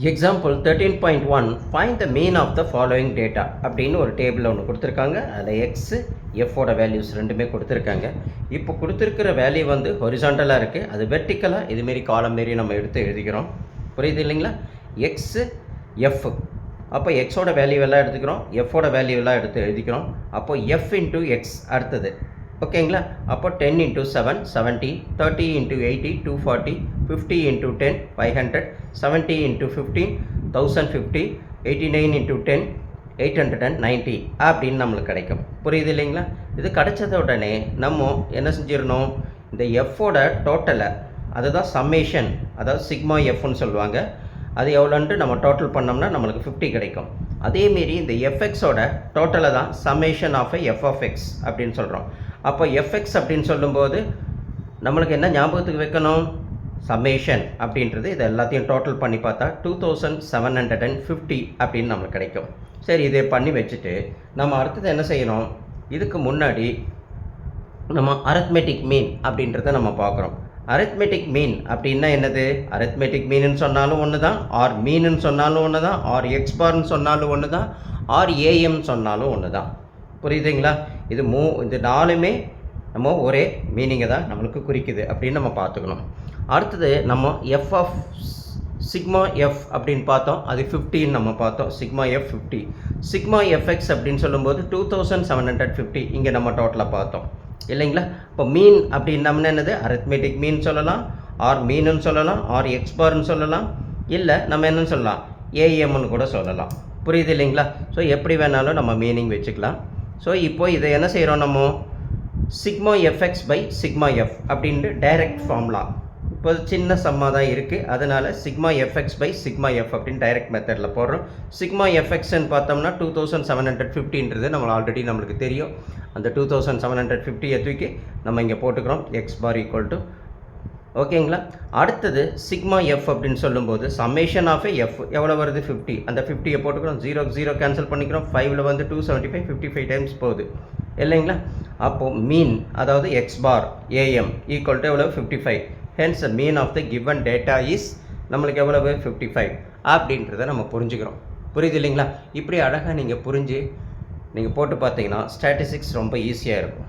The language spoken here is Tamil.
Example 13.1 find the mean of the following data அப்படின்னு ஒரு டேபிள் ஒன்று கொடுத்துருக்காங்க. அதில் எக்ஸு எஃபோட வேல்யூஸ் ரெண்டுமே கொடுத்துருக்காங்க. இப்போ கொடுத்துருக்கிற வேல்யூ வந்து ஹொரிசாண்டலாக இருக்குது, அது வெர்டிக்கலாக இதுமாரி காலம் மாரி நம்ம எடுத்து எழுதிக்கிறோம். புரியுது இல்லைங்களா? எக்ஸு எஃப், அப்போ எக்ஸோட வேல்யூ எல்லாம் எடுத்துக்கிறோம், எஃபோட வேல்யூ எல்லாம் எடுத்து எழுதிக்கிறோம். அப்போ எஃப் இன்ட்டு எக்ஸ் அடுத்தது, ஓகேங்களா? அப்போ 10 × 7 70, 30 × 80 240, 50 × 10 500, 70 × 15 1050, 89 × 10 890 அப்படின்னு நம்மளுக்கு கிடைக்கும். புரியுது இல்லைங்களா? இது கிடைச்சத உடனே நம்ம என்ன செஞ்சிடணும், இந்த எஃபோட டோட்டலை, அதுதான் சம்மேஷன், அதாவது சிக்மா எஃப்னு சொல்லுவாங்க, அது எவ்வளோன்ட்டு நம்ம டோட்டல் பண்ணோம்னா நம்மளுக்கு 50 கிடைக்கும். அதேமாரி இந்த எஃப்எக்ஸோட டோட்டலை தான் summation of F of X அப்படின்னு சொல்கிறோம். அப்போ எஃப்எக்ஸ் அப்படின்னு சொல்லும்போது நம்மளுக்கு என்ன ஞாபகத்துக்கு வைக்கணும், சம்மேஷன் அப்படின்றது இது எல்லாத்தையும் டோட்டல் பண்ணி பார்த்தா 2750 அப்படின்னு நம்மளுக்கு கிடைக்கும். சரி, இதை பண்ணி வச்சுட்டு நம்ம அடுத்தது என்ன செய்யணும், இதுக்கு முன்னாடி நம்ம அரித்மெட்டிக் மீன் அப்படின்றத நம்ம பார்க்குறோம். அரித்மெட்டிக் மீன் அப்படின்னா என்னது? அரித்மெட்டிக் மீனுன்னு சொன்னாலும் ஒன்று தான், ஆர் மீனுன்னு சொன்னாலும் ஒன்று தான், ஆர் எக்ஸ் பார்னு சொன்னாலும் ஒன்று தான், ஆர் ஏஎம் சொன்னாலும் ஒன்று தான். புரியுதுங்களா? இது நாலுமே நம்ம ஒரே மீனிங்கை தான் நம்மளுக்கு குறிக்குது அப்படின்னு நம்ம பார்த்துக்கணும். அடுத்தது நம்ம எஃப் ஆஃப் சிக்மா எஃப் அப்படின்னு பார்த்தோம், அது 50 நம்ம பார்த்தோம். சிக்மா எஃப் 50, சிக்மா எஃப்எக்ஸ் அப்படின்னு சொல்லும்போது 2750 இங்கே நம்ம டோட்டலாக பார்த்தோம் இல்லைங்களா? இப்போ மீன் அப்படின்னம்னா என்னது? அரித்மெட்டிக் மீன் சொல்லலாம், ஆர் மீனுன்னு சொல்லலாம், ஆர் எக்ஸ் பார்னு சொல்லலாம், இல்லை நம்ம என்னன்னு சொல்லலாம், ஏஎம்னு கூட சொல்லலாம். புரியுது இல்லைங்களா? ஸோ எப்படி வேணாலும் நம்ம மீனிங் வச்சுக்கலாம். ஸோ இப்போ இதை என்ன செய்கிறோம், நம்ம sigma F X by sigma F அப்படின்ட்டு டைரக்ட் ஃபார்முலா, இப்போ சின்ன சம்மாக தான் இருக்குது, அதனால் sigma F X by sigma F அப்படின்னு டைரக்ட் மெத்தடில் போடுறோம். சிக்மா எஃப்எக்ஸ்ன்னு பார்த்தோம்னா 2750ன்றது நம்மளுக்கு தெரியும். அந்த 2750 தூக்கி நம்ம இங்கே போட்டுக்கிறோம், எக்ஸ் பார் ஈக்குவல் டு, ஓகேங்களா? அடுத்தது சிக்மா எஃப் அப்படின்னு சொல்லும்போது சம்மேஷன் ஆஃப் எஃப் எவ்வளோ வருது, 50, அந்த 50 போட்டுக்கிறோம், 0 கேன்சல் பண்ணிக்கிறோம், 5ல் வந்து 275 55 டைம்ஸ் போகுது இல்லைங்களா? அப்போது மீன், அதாவது X bar AM equal to எவ்வளோ, 55. Hence mean of the given data is நம்மளுக்கு எவ்வளவு, 55 அப்படின்றத நம்ம புரிஞ்சுக்கிறோம். புரியுது இல்லைங்களா? இப்படி அழகாக நீங்கள் புரிஞ்சு நீங்கள் போட்டு பார்த்தீங்கன்னா ஸ்டாட்டிஸ்டிக்ஸ் ரொம்ப ஈஸியாக இருக்கும்.